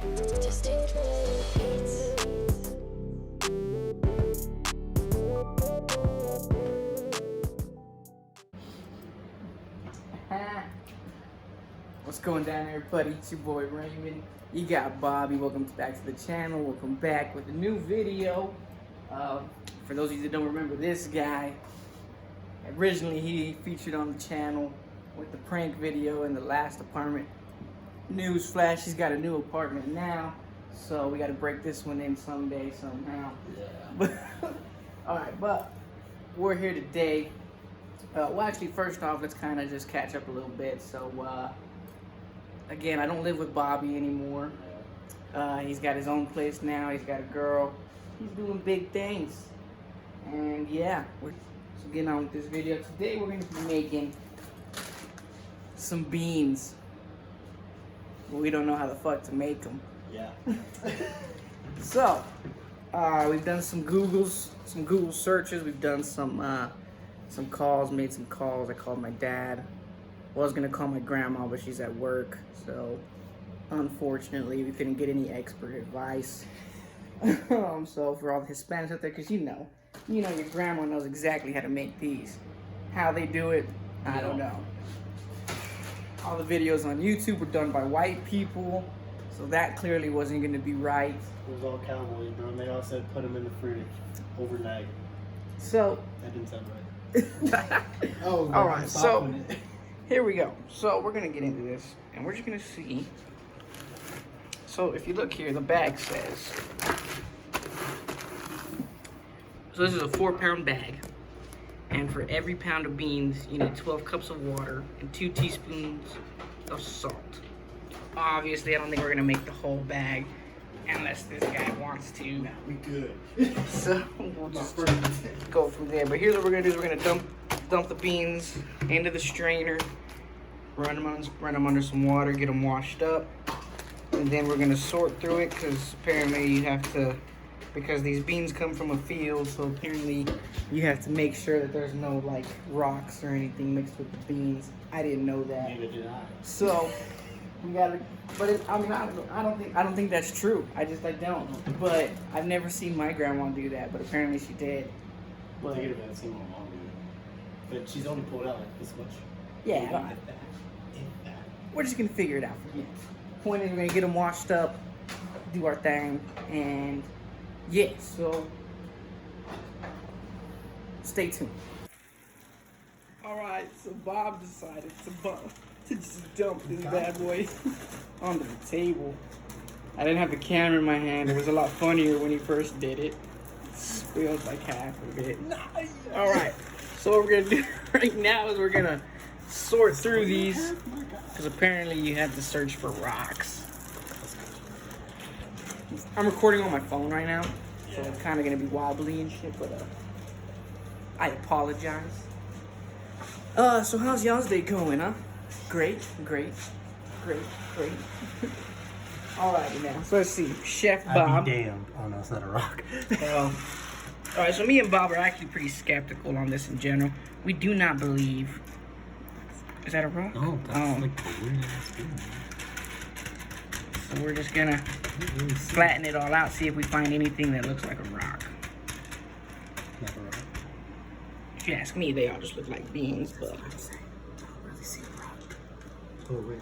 Just dangerous beats. What's going down, everybody? It's your boy Raymond. You got Bobby. Welcome back to the channel. Welcome back with a new video. For those of you that don't remember this guy, originally he featured on the channel with the prank video in the last apartment. Newsflash, he's got a new apartment now, so we got to break this one in someday, somehow. Yeah. All right, but we're here today. Well, actually, first off, let's kind of just catch up a little bit. So, again, I don't live with Bobby anymore. He's got his own place now. He's got a girl. He's doing big things. And yeah, we're getting on with this video. Today, we're going to be making some beans. But we don't know how the fuck to make them. Yeah. So, we've done some Google searches. We've done some calls, made some calls. I called my dad. Was gonna call my grandma, but she's at work, so unfortunately we couldn't get any expert advice. So for all the Hispanics out there, because you know your grandma knows exactly how to make these. How they do it, I don't know. All the videos on YouTube were done by white people, so that clearly wasn't gonna be right. It was all cowboys, bro, and they all said put them in the fridge overnight. So That didn't sound right. Oh, all right, so here we go. So we're gonna get into this, and we're just gonna see. So if you look here, the bag says. So this is a 4-pound bag, and for every pound of beans, you need 12 cups of water and 2 teaspoons of salt. Obviously, I don't think we're gonna make the whole bag, unless this guy wants to. Nah, we good. So we'll just go from there. But here's what we're gonna do: is we're gonna dump the beans into the strainer, run them under some water, get them washed up, and then we're gonna sort through it because apparently you have to, because these beans come from a field, so apparently you have to make sure that there's no like rocks or anything mixed with the beans. I didn't know that. Neither did I. So we gotta, but I don't think that's true. I don't. But I've never seen my grandma do that, but apparently she did. Well, I could have seen my mom do it, but she's only pulled out like this much. Yeah, we're just gonna figure it out from here. Point is, we're gonna get them washed up, do our thing, and yeah. So stay tuned. All right, so Bob decided to just dump this bad boy onto the table. I didn't have the camera in my hand. It was a lot funnier when he first did it. Spilled like half of it. Nice. All right, so what we're gonna do right now is we're gonna sort through these, because apparently you have to search for rocks. I'm recording on my phone right now, so it's kind of gonna be wobbly and shit, but I apologize. So how's y'all's day going, huh? Great. Alrighty now. So let's see. Chef Bob. I'd be damned. Oh no, it's not a rock. Alright, so me and Bob are actually pretty skeptical on this in general. We do not believe. Is that a rock? Oh, that's like a weird ass thing. So we're just gonna flatten it all out, see if we find anything that looks like a rock. Not a rock. If you ask me, they all just look like beans, but. Oh wait.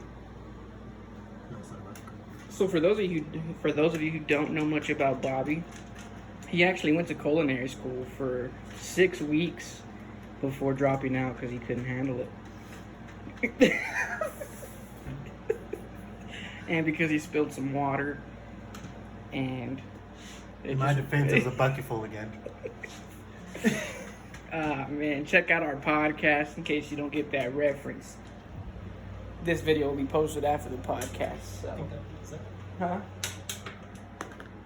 No, it's not a rock. So for those of you who don't know much about Bobby, he actually went to culinary school for 6 weeks before dropping out because he couldn't handle it. And because he spilled some water, and In my defense, it was a bucket full again. Man, check out our podcast in case you don't get that reference. This video will be posted after the podcast. So, huh?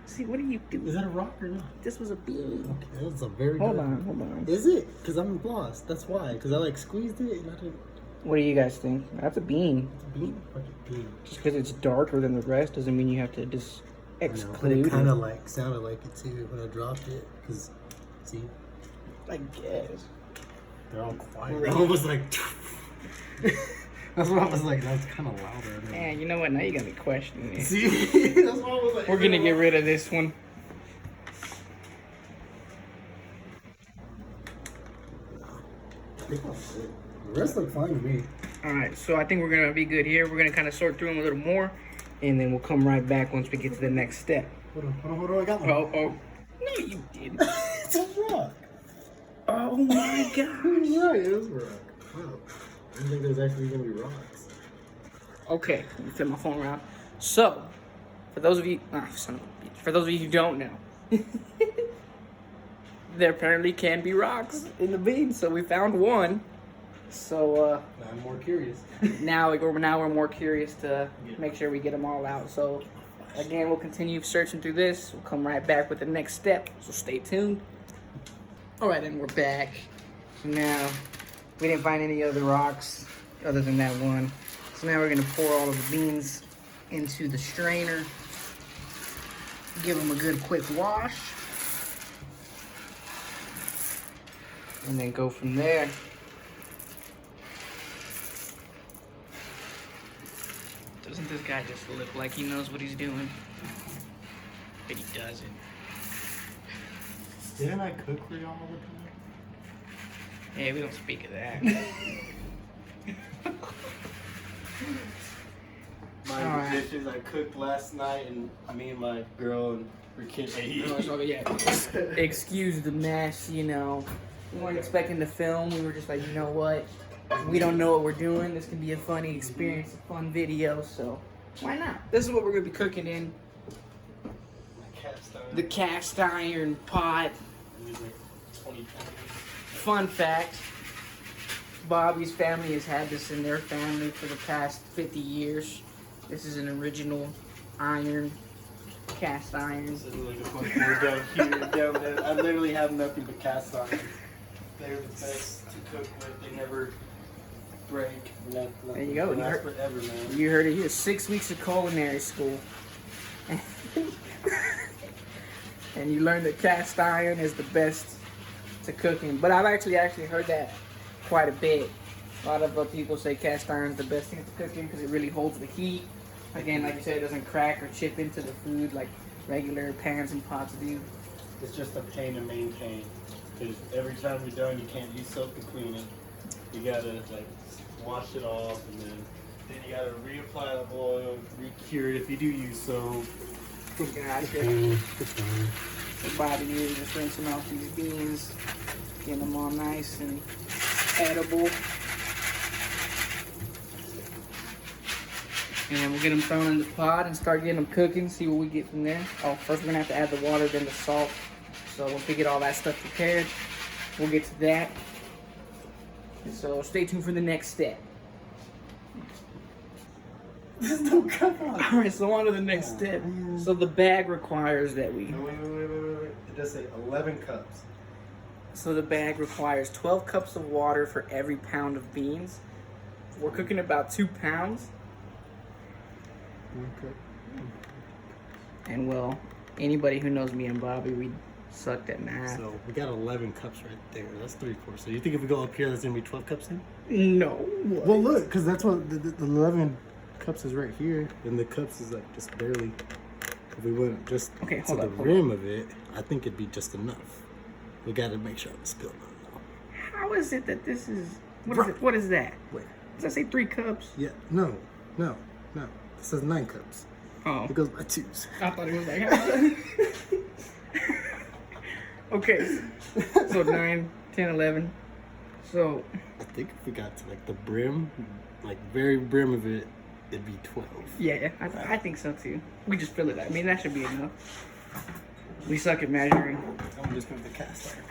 See, what do you do? Is that a rock or not? This was a bean. Okay, that was a very Hold good. on. Is it? Because I'm lost. That's why. Because I like squeezed it and I didn't. What do you guys think? That's a bean. It's a bean. Fucking bean. Just because it's darker than the rest doesn't mean you have to just But exclude it kind it. of like sounded like it too when I dropped it. Because, see, I guess. they're all quiet. Really? They're almost like. That's what I was like. That's kind of louder. Man, you know what? Now you got me questioning it. See, that's what I was like. We're gonna get rid of this one. The rest look fine to me. Alright, so I think we're gonna be good here. We're gonna kind of sort through them a little more, and then we'll come right back once we get to the next step. Hold on. I got one. Oh. No, you didn't. It's a rock. Oh my gosh. Right, it is a rock. Wow. I didn't think there's actually gonna be rocks. Okay, let me flip my phone around. So, for those of you, for those of you who don't know, there apparently can be rocks in the beans. So we found one. So Now I'm more curious. now we're more curious to make sure we get them all out. So again, we'll continue searching through this. We'll come right back with the next step. So stay tuned. All right, and we're back. Now we didn't find any other rocks other than that one. So now we're gonna pour all of the beans into the strainer. Give them a good quick wash. And then go from there. Doesn't this guy just look like he knows what he's doing? But he doesn't. Didn't I cook for y'all all the time? Hey, we don't speak of that. My Alright. dishes I cooked last night, and me and my girl and her kid ate. Excuse the mess, you know. We weren't expecting to film. We were just like, you know what? We don't know what we're doing. This can be a funny experience, a fun video, so why not? This is what we're gonna be cooking in the cast iron pot. Fun fact, Bobby's family has had this in their family for the past 50 years. This is an original iron, cast iron. This is like a fucking more down here, down there. I literally have nothing but cast iron. They're the best to cook with. They never break. Nothing. There you go. They last forever, man. You heard it here. 6 weeks of culinary school. And you learned that cast iron is the best to cooking. But I've actually heard that quite a bit. A lot of people say cast iron is the best thing to cooking because it really holds the heat. Again, like you said, it doesn't crack or chip into the food like regular pans and pots do. It's just a pain to maintain. Because every time you're done, you can't use soap to clean it. You gotta like wash it off, and then you gotta reapply the oil, re-cure it if you do use soap. Gotcha. So Bobby here is just rinsing off these beans, getting them all nice and edible. And we'll get them thrown in the pot and start getting them cooking, see what we get from there. Oh, first we're gonna have to add the water, then the salt. So once we get all that stuff prepared, we'll get to that. So stay tuned for the next step. Alright, so on to the next step. So the bag requires that we... Wait. It does say 11 cups. So the bag requires 12 cups of water for every pound of beans. We're cooking about 2 pounds. Okay. And well, anybody who knows me and Bobby, we sucked at math. So we got 11 cups right there. That's 3/4. So you think if we go up here, there's gonna be 12 cups in? No. Well, look, because that's what the 11 cups is right here, and the cups is like just barely. If we went just Okay, to hold the up, rim of it, I think it'd be just enough. We gotta make sure it's spilled on though. How is it that this is... What is that? Wait. Does that say 3 cups? Yeah. No. It says 9 cups. Oh. It goes by twos. I thought it was like... Okay. So 9, 10, 11. So... I think if we got to like the brim, like very brim of it, it'd be 12. Yeah, I think so too. We just fill it out. I mean, that should be enough. We suck at measuring. I'm just going to the cast iron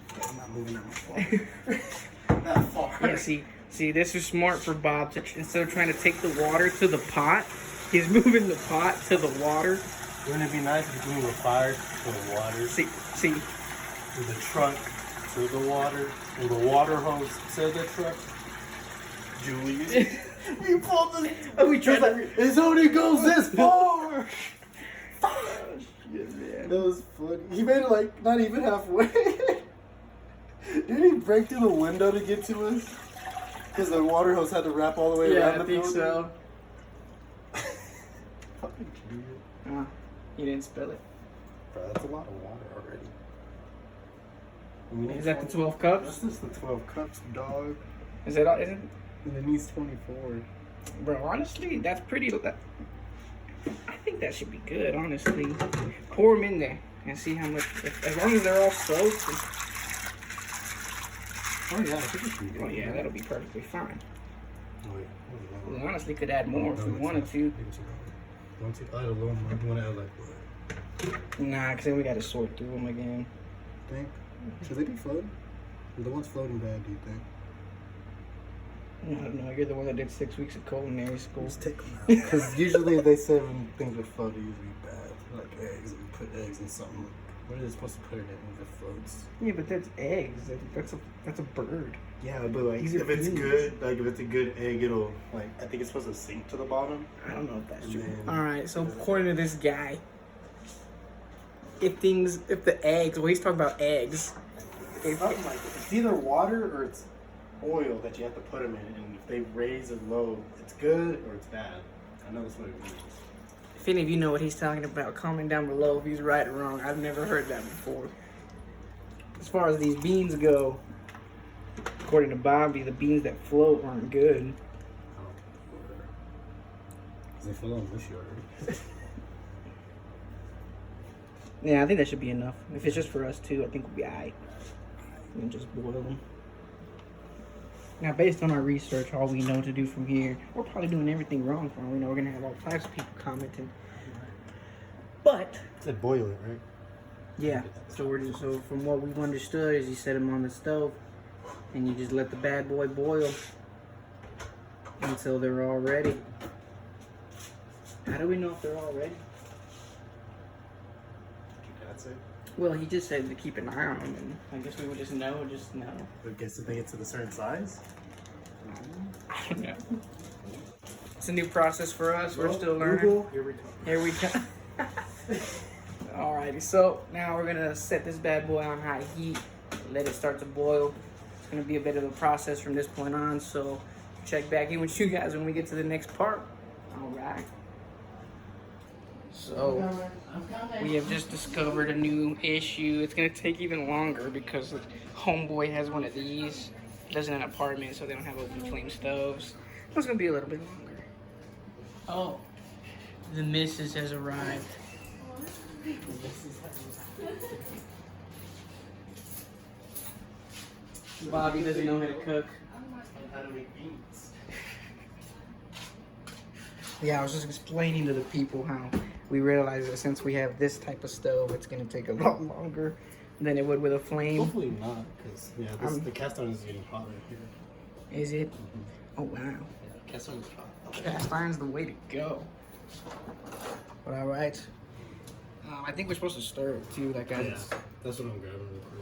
because I'm not moving that much that far. Yeah, see, this is smart for Bob. Instead of trying to take the water to the pot, he's moving the pot to the water. Wouldn't it be nice if we were fired to the water? See. With the truck to the water, and the water hose to the truck. Julian. You pulled the. Oh, we tried like, it only goes this far! Shit, man. That was funny. He made it like not even halfway. Didn't he break through the window to get to us? Because the water hose had to wrap all the way Yeah, around I the think building. so. Fucking idiot. You didn't spill it. Bro, that's a lot of water already. We need Is that the 20 12 cups? That's just the 12 cups, dog. Is it? Is it? And it needs 24. Bro, honestly, that's pretty. I think that should be good, honestly. Pour them in there and see how much. As long as they're all soaked. Oh yeah, I think it should be good. Oh, yeah, that'll be perfectly fine. Oh, wait, hold on. We honestly could add more if we wanted to. Want to add a little more? You want to add like what? Nah, because then we got to sort through them again. Think? Should they be floating? Are the ones floating bad, do you think? I don't know. You're the one that did 6 weeks of culinary school. Just take them out. Because usually they say when things are floaty, usually bad. Like eggs, and put eggs in something. What are they supposed to put it in if it floats? Yeah, but that's eggs. That's a bird. Yeah, but like These are if it's beans. good, like if it's a good egg, it'll like I think it's supposed to sink to the bottom. I don't know if that's And true. then- All right, so according to this guy, if the eggs, well, he's talking about eggs. It's something like it's either water or it's oil that you have to put them in, and if they raise it low, it's good or it's bad. I know that's what it means. If any of you know what he's talking about, comment down below if he's right or wrong. I've never heard that before. As far as these beans go, according to Bobby, the beans that float aren't good. Because they fell on this year already. Yeah, I think that should be enough. If it's just for us two, I think we'll be alright. And just boil them. Now, based on our research, all we know to do from here, we're probably doing everything wrong. For all we know, we're gonna have all types of people commenting. But It said boil it, right? yeah, so from what we've understood is you set them on the stove, and you just let the bad boy boil until they're all ready. How do we know if they're all ready? That's it. Well, he just said to keep an eye on them, and I guess we would just know. I guess if they get to the certain size. I don't know. It's a new process for us. We're still learning. Google, here we go. Here we go. Alrighty, so now we're gonna set this bad boy on high heat, let it start to boil. It's gonna be a bit of a process from this point on, so check back in with you guys when we get to the next part. Alright. So we have just discovered a new issue. It's gonna take even longer because homeboy has one of these. Lives in an apartment, so they don't have open flame stoves. It's gonna be a little bit longer. Oh, the missus has arrived. Bobby doesn't know how to cook. How to make beans. Yeah, I was just explaining to the people how we realized that since we have this type of stove, it's gonna take a lot longer than it would with a flame. Hopefully not, because the cast iron is getting hotter here. Is it? Oh wow. Yeah, cast iron is hot. Cast iron's the way to go. But all right. I think we're supposed to stir it too, like Yeah, that's what I'm grabbing real quick.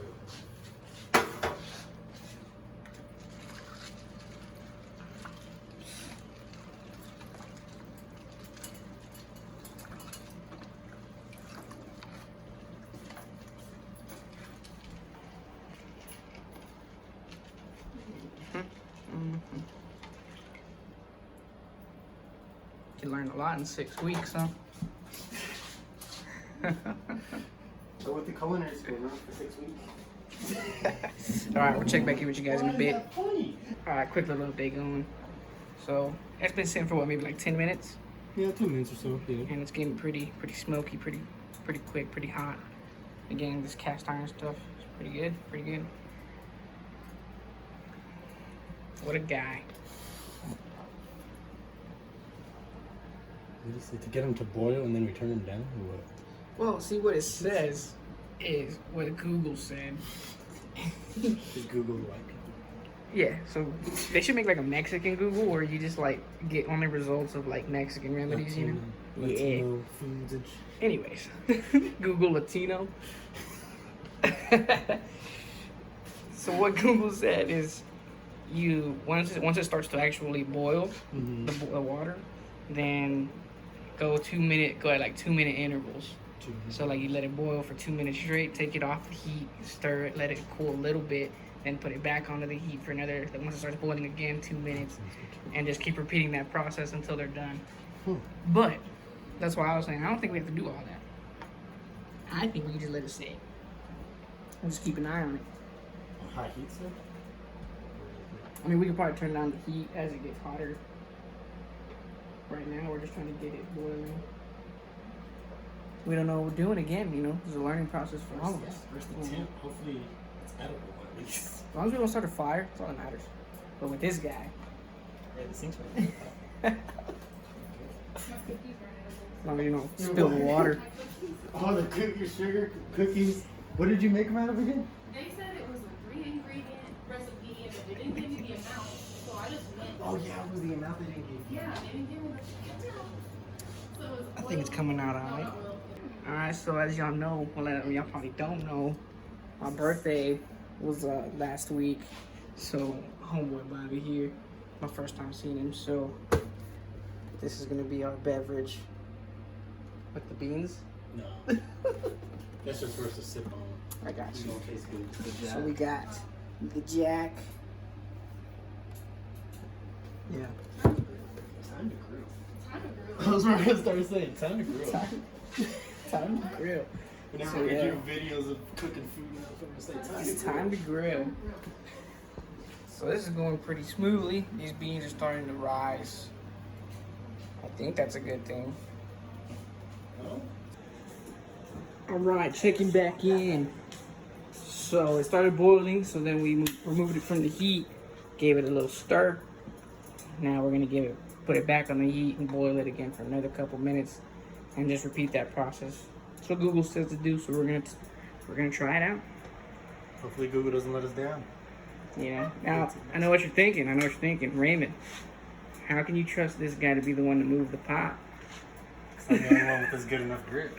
You learned a lot in 6 weeks, huh? Go with the culinary school, now for 6 weeks. All right, we'll check back in with you guys in a bit. All right, quick little update going. So it's been sitting for what, maybe like 10 minutes, Yeah, 2 minutes or so. Yeah. and it's getting pretty smoky, pretty quick, pretty hot. Again, this cast iron stuff is pretty good, What a guy. We just need to get them to boil and then we turn them down or what? Well, see what it says is what Google said. Just Google like. Yeah, so they should make like a Mexican Google where you just like get only results of like Mexican remedies, you know? Latino foods and Anyways, Google Latino. So what Google said is, you once it starts to actually boil the water, then go at like 2 minute intervals. So like you let it boil for 2 minutes straight, take it off the heat, stir it, let it cool a little bit, then put it back onto the heat for another, once it starts boiling again, 2 minutes, and just keep repeating that process until they're done. But that's why I was saying I don't think we have to do all that. I think we can just let it sit and just keep an eye on it. High heat, sir? I mean, we could probably turn down the heat as it gets hotter. Right now, we're just trying to get it boiling. We don't know what we're doing again, you know. It's a learning process for all of us. Where's the temp? Hopefully it's edible at least. As long as we don't start a fire, that's all that matters. But with this guy, Yeah, the sink's right there. as long as you don't spill the water. Oh, the sugar cookies. What did you make them out of again? They said it was a 3-ingredient recipe and they didn't give me the amount, so I just went. Oh yeah, it was the amount they didn't give you. Yeah, they didn't give me the amount. So it was I think it's coming out alright. Alright, so as y'all know, well, y'all probably don't know, my birthday was last week. So, homeboy Bobby here, my first time seeing him. So, this is gonna be our beverage with the beans. No. That's just for us to sip on. I got It's you. gonna taste good. Good So job. we got the Jack. Yeah. Time to grill. I was right to start saying time to grill. Time to grill. Whenever So, we yeah. do videos of cooking food, I'm gonna say time It's to grill. time to grill. So this is going pretty smoothly. These beans are starting to rise. I think that's a good thing. Oh. All right, checking back in. So it started boiling, so then we removed it from the heat, gave it a little stir. Now we're gonna put it back on the heat and boil it again for another couple minutes, and just repeat that process. That's what Google says to do, so we're gonna try it out. Hopefully Google doesn't let us down. Yeah. Now I know what you're thinking. Raymond, how can you trust this guy to be the one to move the pot? I'm the only one with this good enough grip.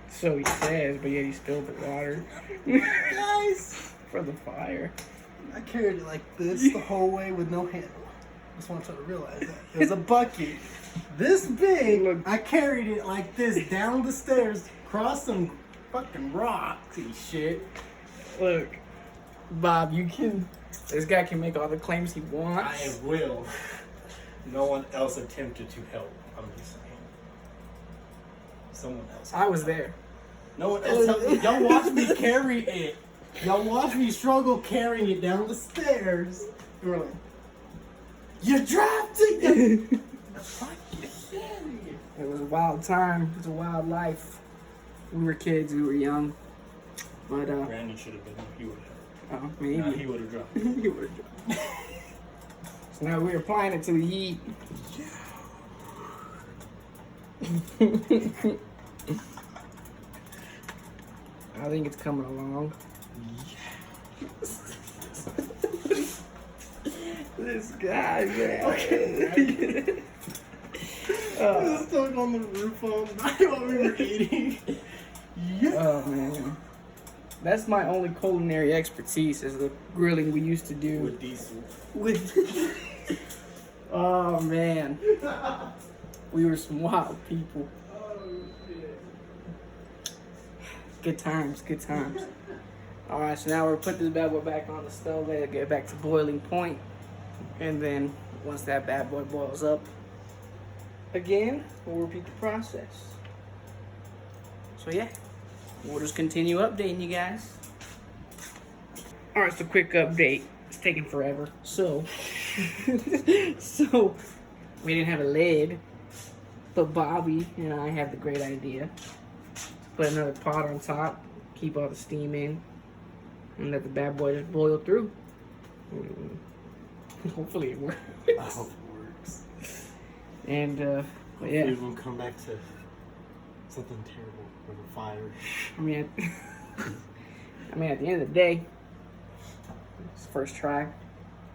So he says, but yet he spilled the water Guys, for the fire. I carried it like this the whole way with no handle. Just want you to realize that. It was a bucket this big. Look. I carried it like this down the stairs, across some fucking rocks and shit. Look, Bob, this guy can make all the claims he wants. I will. No one else attempted to help. I'm just saying. Someone else. I was there. No one else helped me. Y'all watched me carry it. Y'all watched me struggle carrying it down the stairs. You were like, you dropped it! It was a wild time. It was a wild life. We were kids. We were young. But, Brandon should have been there. He would have. maybe. Nah, he would have dropped it. He would've dropped. So now we're applying it to the heat. I think it's coming along. This guy, man. Okay. Oh. Stuck on the roof all night while we were eating. Yeah. Oh man, that's my only culinary expertise is the grilling we used to do With diesel. with. Oh man, we were some wild people. Good times, good times. All right, so now we're putting this bad boy back on the stove. Let it get back to boiling point, and then once that bad boy boils up again, we'll repeat the process. So yeah, we'll just continue updating you guys. All right, so quick update. It's taking forever. So, so we didn't have a lid, but Bobby and I had the great idea. Put another pot on top, keep all the steam in, and let the bad boy just boil through. Hopefully it works. I hope it works. And but Hopefully yeah, we'll come back to something terrible with a fire. I mean, at the end of the day, it's first try.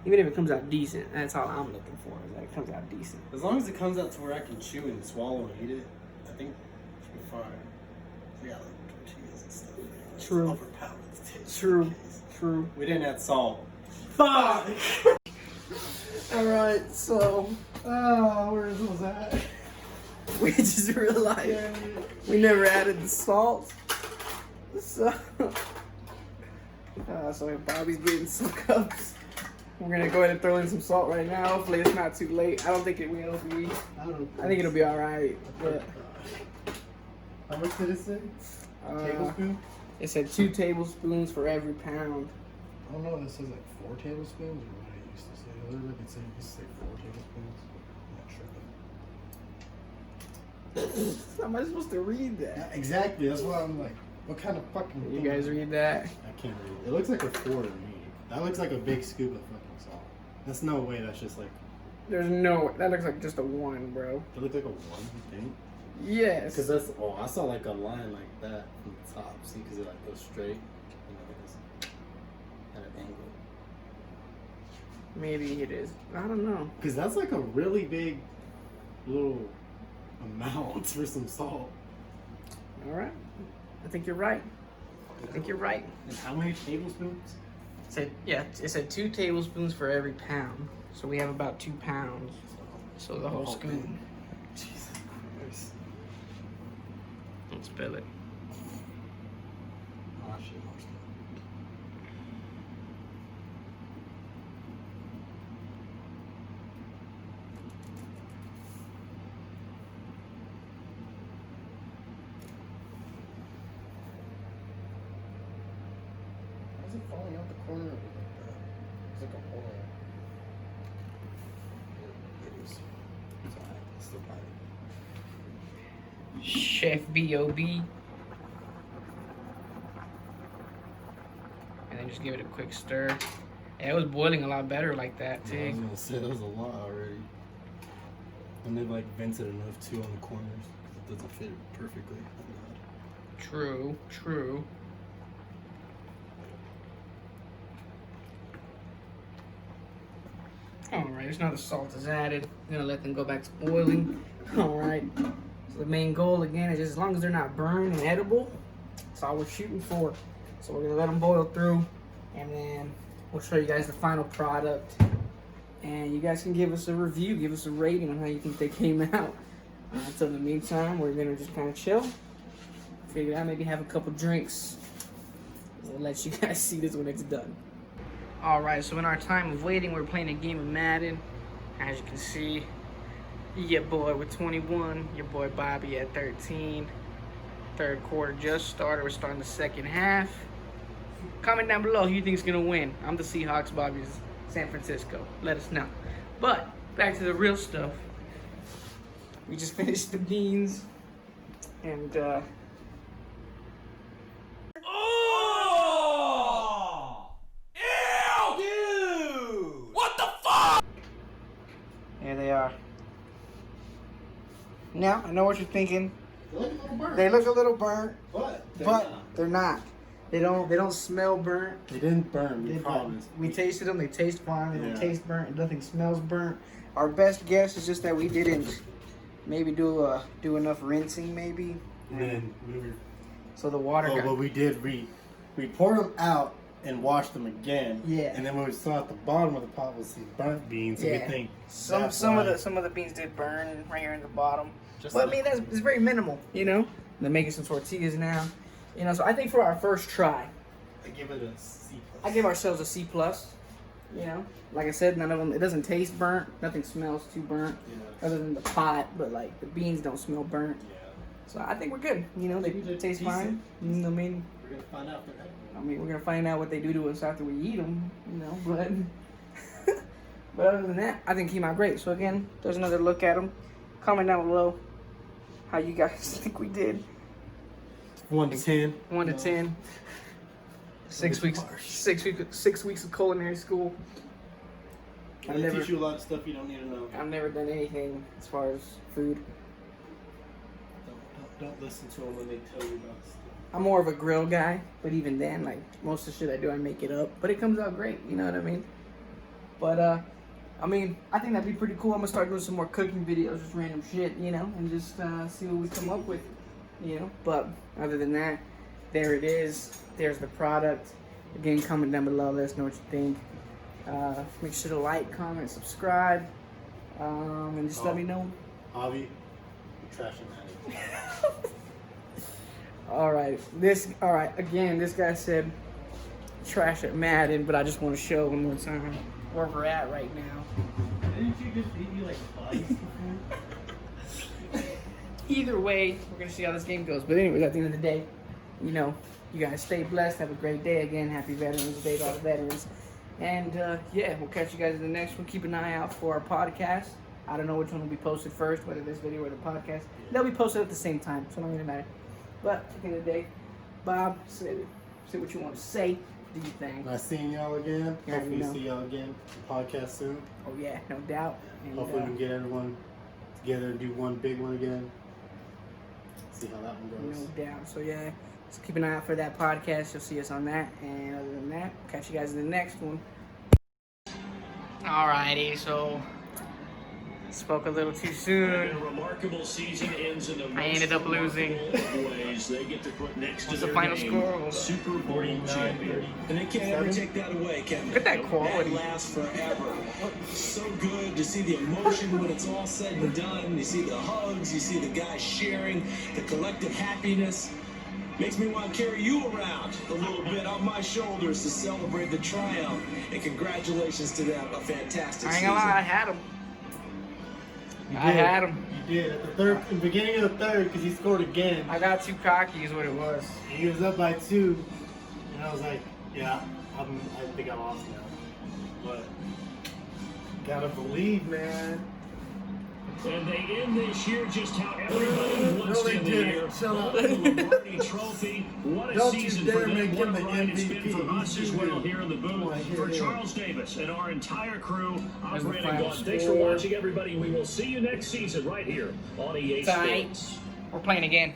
Even if it comes out decent, that's all I'm looking for. Is that it comes out decent. As long as it comes out to where I can chew and swallow and eat it, I think it should be fine. We got like tortillas and stuff. True. Overpowered the taste. True. True. We didn't add salt. Fuck! Alright, so Oh, where was that? we just realized we never added the salt. So So Bobby's getting some cups. We're gonna go ahead and throw in some salt right now. Hopefully it's not too late. I don't think it will be. I think it'll be all right. But how much did it say? Tablespoon? It said 2 tablespoons for every pound. I don't know. It says like 4 tablespoons, or what it used to say. Other than it used to say 4 tablespoons. I'm not sure. How am I supposed to read that? Yeah, exactly. That's why I'm like, what kind of fucking? You thing guys is read that? I can't read it. It looks like a 4 to me. That looks like a big scoop of fucking salt. That's no way. That's just like. There's no. That looks like just a 1, bro. It looks like a 1. You think? Yes. Because that's. Oh, I saw like a line like that from the top. See, because it like goes straight. And then it's at an angle. Maybe it is. I don't know. Because that's like a really big little amount for some salt. All right. I think you're right. I think you're right. And how many tablespoons? It said 2 tablespoons for every pound. So we have about 2 pounds. So the whole scoop. Jesus Christ. Don't spill it. Oh, shit. Why is it falling out the corner of it like that? It's like a hole. It is. It's alright. It's still fine. Chef B.O.B. And then just give it a quick stir. Yeah, it was boiling a lot better like that Yeah, I was too. gonna say that was a lot already. And they like vented enough too on the corners. It doesn't fit perfectly. True, true. Alright, now the salt is added. I'm gonna let them go back to boiling. Alright. So the main goal again is just as long as they're not burned and edible, that's all we're shooting for. So we're gonna let them boil through and then we'll show you guys the final product. And you guys can give us a review, give us a rating on how you think they came out. Until the meantime, we're gonna just kind of chill. Figure out maybe have a couple drinks. We'll let you guys see this when it's done. Alright, so in our time of waiting, we're playing a game of Madden. As you can see, your boy with 21, your boy Bobby at 13. Third quarter just started. We're starting the second half. Comment down below who you think is going to win. I'm the Seahawks, Bobby's San Francisco. Let us know. But, back to the real stuff. We just finished the beans. And, There they are. Now, I know what you're thinking. They look a little burnt, But they're not. They don't smell burnt. They didn't burn, we They promise. don't. We tasted them. They taste fine. They don't Yeah. taste burnt. Nothing smells burnt. Our best guess is just that we didn't maybe do enough rinsing, maybe. And then we were. So the water Oh, got. but we did. We poured them out and washed them again. Yeah. And then when we saw at the bottom of the pot was some burnt beans, so we Yeah. think Some that's some why. of the beans did burn right here in the bottom. Just But I like- mean it's very minimal, you know. They're making some tortillas now, you know. So I think for our first try, I give it a C+. I give ourselves a C plus. You know, like I said, none of them. It doesn't taste burnt. Nothing smells too burnt, Yeah. other than the pot. But like the beans don't smell burnt. Yeah. So I think we're good. You know, they We did taste fine. decent. You know what I mean? We're gonna find out if they're We're gonna find out what they do to us after we eat them. You know, but but other than that, I think he came out great. So again, there's another look at them. Comment down below how you guys think we did. 1 to 10. 1 to 10. 6 weeks. Harsh. 6 weeks of culinary school. They teach you a lot of stuff you don't need to know. I've never done anything as far as food. Don't listen to them when they tell you about stuff. I'm more of a grill guy, but even then, like most of the shit I do, I make it up. But it comes out great, you know what I mean? But I mean, I think that'd be pretty cool. I'm gonna start doing some more cooking videos, just random shit, you know, and just see what we come up with, you know. But other than that, there it is. There's the product. Again, comment down below. Let us know what you think. Make sure to like, comment, subscribe, and just let me know. Javi, you're trashing that. All right. Again, this guy said trash at Madden, but I just want to show one more time where we're at right now. Didn't you just beat me like twice before? Either way, we're gonna see how this game goes. But anyways, at the end of the day, you know, you guys stay blessed. Have a great day again. Happy Veterans Day to all the veterans. And yeah, we'll catch you guys in the next one. Keep an eye out for our podcast. I don't know which one will be posted first, whether this video or the podcast. They'll be posted at the same time, so it don't really matter. But at the end of the day, Bob, say what you want to say. Do your thing. Nice seeing y'all again. Yeah, Hopefully you know. see y'all again. Podcast soon. Oh yeah, no doubt. And, Hopefully we can get everyone together and do one big one again. See how that one goes. no doubt. So yeah, just keep an eye out for that podcast. You'll see us on that. And other than that, catch you guys in the next one. Alrighty, so spoke a little too soon. A remarkable season ends in the I ended up losing. ways. They get to put next What's to the their final name, score? Super Bowl champion. And they can't ever take that away, Kevin. Look at that quality. That lasts forever. So good to see the emotion when it's all said and done. You see the hugs, you see the guys sharing, the collective happiness. Makes me want to carry you around a little bit on my shoulders to celebrate the triumph. And congratulations to them. A fantastic I ain't season. gonna lie, I had him. You I did. had him. You did. At the third, in the beginning of the third, because he scored again. I got too cocky is what it was. He was up by 2, and I was like, yeah, I think I lost now. But gotta believe, man. And they end this year just how everybody wants they to end the didn't. year. Shut up. The Lombardi Trophy. What a Don't you season dare for them. make What him a the ride it's been MVP. for us He's as well you. here in the Oh, booth. I hear For him. Charles Davis and our entire crew There's the operating final on. Thanks for score. watching, everybody. We will see you next season right here on EA Tight. Sports. We're playing again.